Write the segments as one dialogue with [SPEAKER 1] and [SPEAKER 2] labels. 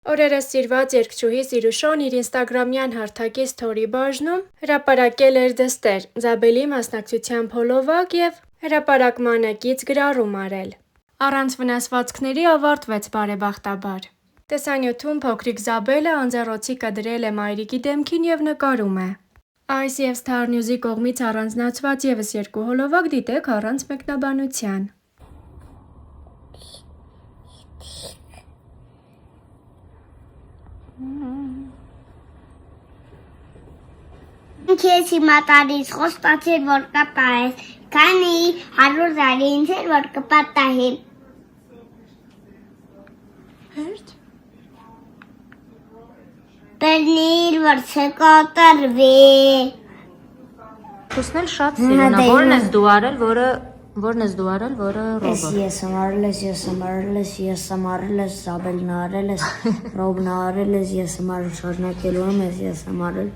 [SPEAKER 1] Օրերս սիրված երգչուհի Սիրուշոն իր ինստագրամյան հարթակի սթորի բաժնում հրապարակել էր դստեր, Զաբելի մասնակցությամբ հոլովակ և հրապարակմանակից գրառում արել։ Առանց վնասվածքների ավարտվեց բարեբախտաբար։ Տեսանյութում փոքրիկ Զաբելը անձեռոցիկը դրել է մայրիկի դեմքին և նկարում է։ Այս և Star News-ի կողմից առանձնացված ևս երկու հոլովակ դիտեք առանց մեկնաբանության։
[SPEAKER 2] Քեզ հիմա տարից խոստացիր, որ կպահես, քանի 100 տարի ինձ էր, որ կպատահի։
[SPEAKER 3] Հերթ։
[SPEAKER 2] Բերնիր, որ չկոտրվի։
[SPEAKER 3] Խոսնել շատ սիրուն է, որն ես դու արել, որը ռոբը։
[SPEAKER 4] Ես եմ արել, ես եմ արել, Զաբելն արել, Ռոբն արել, ես եմ արել, շարունակելու եմ, ես եմ արել։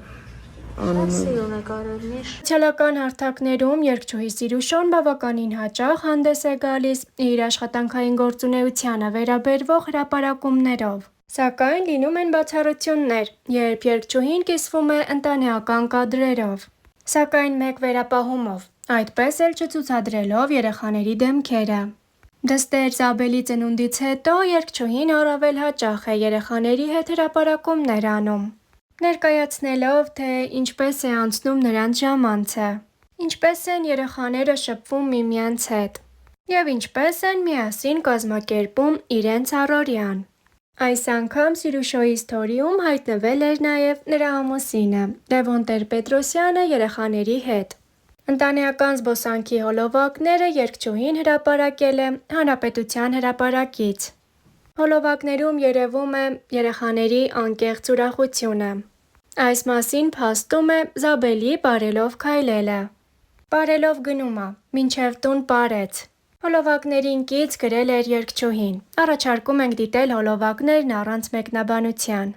[SPEAKER 3] Սիրուն է կարել միշտ։
[SPEAKER 1] Սոցիալական հարթակներում երգչուհի Սիրուշոն բավականին հաճախ հանդես է գալիս իր աշխատանքային գործունեությանը վերաբերվող հրապարակումներով։ Սակայն լինում են բացառություններ, երբ երգչուհին կիսվում է ընտանեկան կադրերով։ Սակայն մեկ վերապահումով, այդպես էլ չցուցադրելով երեխաների դեմքերը։ Դստեր Զաբելի ծնունդից հետո երգչուհին առավել հաճախ է երեխաների հետ հրապարակումներ անում, ներկայացնելով, թե ինչպես է անցնում նրանց ժամանցը, ինչպես են երեխաները շփվում միմյանց հետ և ինչպես են միասին կազմակերպում իրենց առօրյան։ Այս անգամ Սիրուշոյի սթորիում հայտնվել էր նաև նրա ամուսինը՝ Լևոն Տեր-Պետրոսյանը երեխաների հետ։ Ընտանեկան զբոսանքի հոլովակները երգչուհին հրապարակել է Հանրապետության հրապարակից։ Հոլովակներում երևում է երեխաների անկեղծ ուրախությունը։ Այս մասին փաստում է Զաբելի պարելով քայլելը։ Պարելով գնում ա, մինչև տուն պարեց։ Հոլովակներին կից գրել էր երգչուհին։ Առաջարկում ենք դիտել հոլովակներն առանց մեկնաբանության։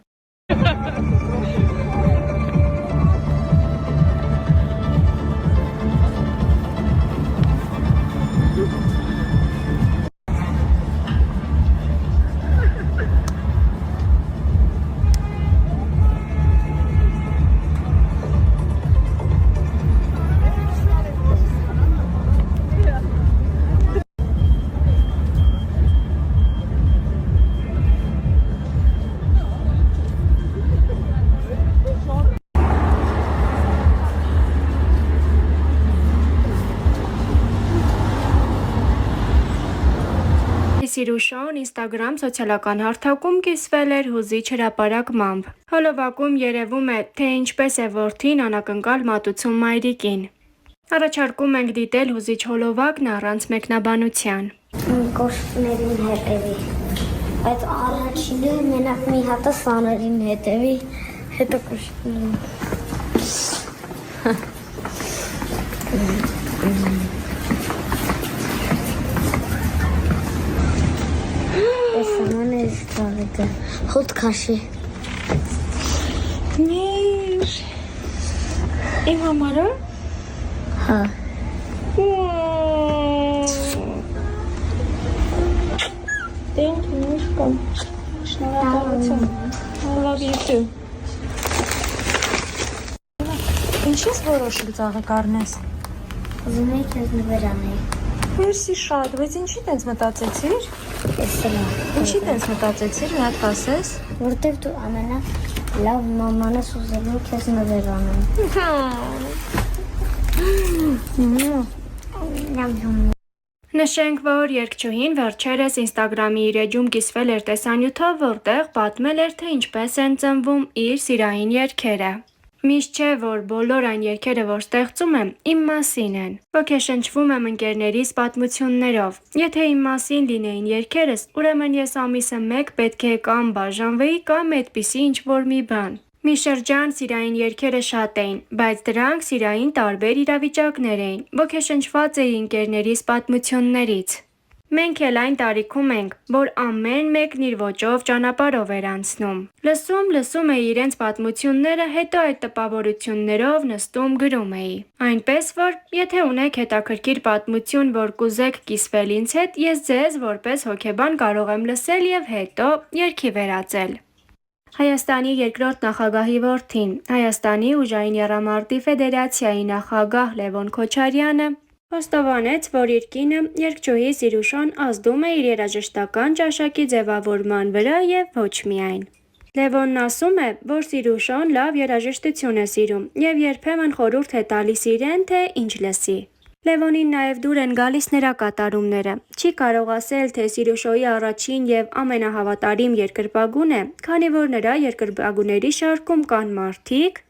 [SPEAKER 1] Սիրուշոն ինստագրամ սոցիալական հարթակում կիսվել էր հուզիչ հրապարակմամբ։ Հոլովակում երևում է, թե ինչպես է որդին անակնկալ մատուցում մայրիկին։ Առաջարկում ենք դիտել հուզիչ հոլովակն առանց մեկնաբանության։
[SPEAKER 4] Կոշկներին հետևի։ Այդ առաջինը մենակ մի հատը սաներին հետևի, հետո կոշկներին։ Հոտ քաշի։
[SPEAKER 3] Նիր։ Իմ համարը։
[SPEAKER 4] Հա։
[SPEAKER 3] Thank you, Միշկա։ Շնորհակալություն։ I love you too։ Ինչ ես որոշել ծաղիկ առնես։
[SPEAKER 4] Ուզում եի քեզ նվեր անել։
[SPEAKER 3] Մերսի շատ, բայց ինչի տենց մտածեցիր։ Ինչի տենց մտածեցիր, մի հատ ասես։
[SPEAKER 4] Որտեվ դու ամենալավ մաման ես ուզելու քեզ նվեր անել։
[SPEAKER 1] Նշենք, որ երգչուհին վերջերս ինստագրամի իր էջում կիսվել էր տեսանյութով, որտեղ պատմել էր, թե ինչպես են ծնվում իր սիրային երգերը։ Միշտ չէ, որ բոլոր այն երգերը, որ ստեղծում եմ, իմ մասին են։ Ոգեշնչվում եմ ընկերներիս պատմություններով։ Եթե իմ մասին լինեին երգերս, ուրեմն ես ամիսը մեկ պետք է կամ բաժանվեի, կամ այդպիսի ինչ-որ մի բան։ Մի շրջան սիրային երգերը շատ էին, բայց դրանք սիրային տարբեր իրավիճակներ էին։ Ոգեշնչված էի ընկերներիս պատմություններից։ Մենք էլ այն տարիքում ենք, որ ամեն մեկն իր ոճով ճանապարհով էր անցնում։ Լսում էի իրենց պատմությունները, հետո այդ տպավորություններով նստում գրում էի։ Այնպես որ, եթե ունեք հետաքրքիր պատմություն, որ կուզեք կիսվել ինձ հետ, ես ձեզ որպես հոգեբան կարող եմ լսել և հետո երգի վերածել։ Հայաստանի երկրորդ նախագահի որդին, Հայաստանի ուժային եռամարտի ֆեդերացիայի նախագահ Լևոն Քոչարյանը խոստովանեց, որ իր կինը երգչուհի Սիրուշան ազդում է իր երաժշտական ճաշակի ձևավորման վրա և ոչ միայն։ Լևոնն ասում է, որ Սիրուշան լավ երաժշտություն է սիրում և երբեմն խորհուրդ է տալիս իրեն, թե ինչ լսի։ Լևոնին նաև դուր են գալիս նրա կատարումները։ Չի կարող ասել, թե Սիրուշոյի առաջին և ամենահավատարիմ երկրպագուն է, քանի որ նրա երկրպագուների շարքում կան մարդիկ,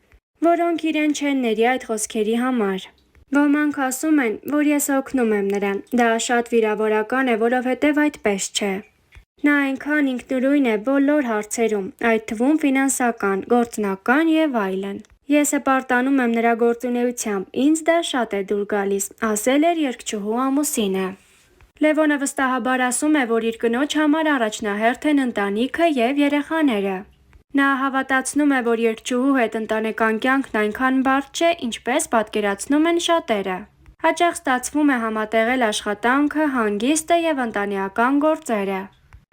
[SPEAKER 1] որոնք իրեն չեն ների այդ խոսքերի համար։ Ոմանք ասում են, որ ես օգնում եմ նրան, դա շատ վիրավորական է, որովհետև այդպես չէ։ Նա այնքան ինքնուրույն է բոլոր հարցերում, այդ թվում ֆինանսական, գործնական և այլն։ Ես հպարտանում եմ նրա գործունեությամբ, ինձ դա շատ է դուր գալիս, ասել էր երգչուհու ամուսինը։ Լևոնը վստահաբար ասում է, որ իր կնոջ համար առաջնահերթ են ընտանիքը և երեխաները։ Նա հավատացնում է, որ երգչուհու հետ ընտանեկան կյանքն այնքան բարդ չէ, ինչպես պատկերացնում են շատերը։ Հաճախ ստացվում է համատեղել աշխատանքը, հանգիստը և ընտանեկան գործերը։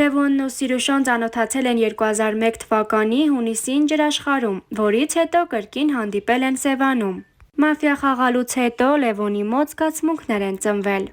[SPEAKER 1] Լևոնն ու Սիրուշան ծանոթացել են 2001 թվականի հունիսին ջրաշխարհում, որից հետո կրկին հանդիպել են Սևանում։ Մաֆիա խաղալուց հետո Լևոնի մոտ զգացմունքներ են ծնվել։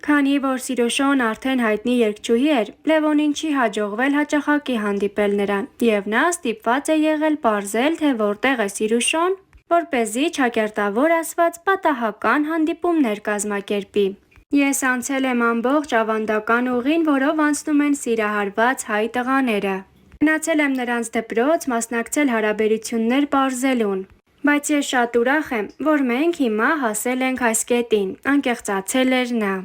[SPEAKER 1] Քանի որ Սիրուշան արդեն հայտնի երգչուհի էր, Լևոնին չի հաջողվել հաճախակի հանդիպել նրան, և նա ստիպված է եղել պարզել, թե որտեղ է Սիրուշան, որպեսզի ճակերտավոր ասված պատահական հանդիպումներ կազմակերպի։ Ես անցել եմ ամբողջ ավանդական ուղին, որով անցնում են սիրահարված հայ տղաները։ Գնացել եմ նրանց դպրոց, մասնակցել հարաբերություններ պարզելուն։ Բայց ես շատ ուրախ եմ, որ մենք հիմա հասել ենք այս կետին, անկեղծացել էր նա։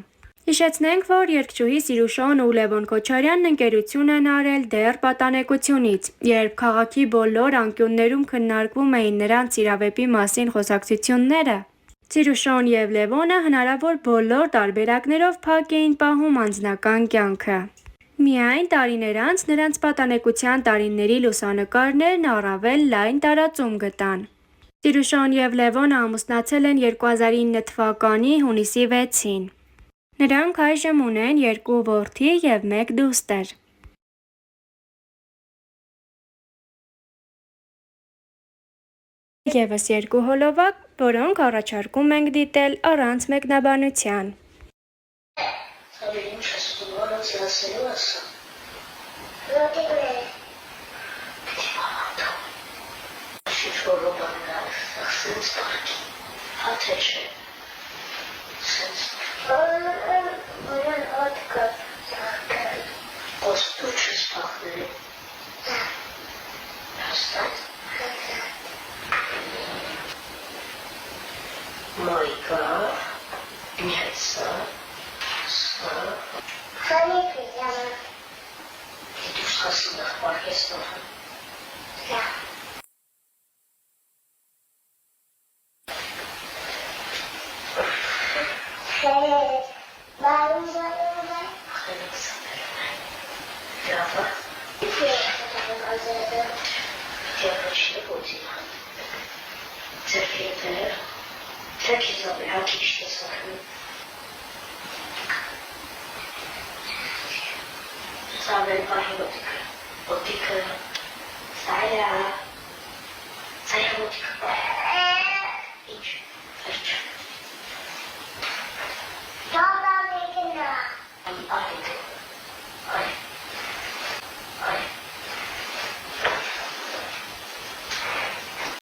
[SPEAKER 1] Հիշեցնենք, որ երգչուհի Սիրուշան ու Լևոն Քոչարյանն ընկերություն են արել դեռ պատանեկությունից, երբ քաղաքի բոլոր անկյուններում քննարկվում էին նրանց սիրավեպի մասին խոսակցությունները։ Սիրուշան և Լևոնը հնարավոր բոլոր տարբերակներով փակ էին պահում անձնական կյանքը։ Միայն տարիներ անց նրանց պատանեկության տարիների լուսանկարներն առավել լայն տարածում գտան։ Սիրուշան և Լևոնը ամուսնացել են 2009 թվականի հունիսի 6-ին։ Նրանք այժմ ունեն 2 որդի և 1 դուստր։ Եվս 2 հոլովակ, որոնք առաջարկում ենք դիտել առանց մեկնաբանության։
[SPEAKER 5] Մայկա, միացա, սա,
[SPEAKER 2] Խանի պիջամա։
[SPEAKER 5] դուք հասնող պարկեստով։
[SPEAKER 2] Դա։ Բարում։
[SPEAKER 5] Դավա,
[SPEAKER 2] Ազերը։
[SPEAKER 5] դիապոչի բոդիա։ Ձերքերը, ձերքիզով է հակիշ տեսակում։ Սավեր պահի բոտիկը, սայա բոտիկը։ Ինչ, վերջ։
[SPEAKER 2] Դավա մեկնա։
[SPEAKER 5] Ահիտ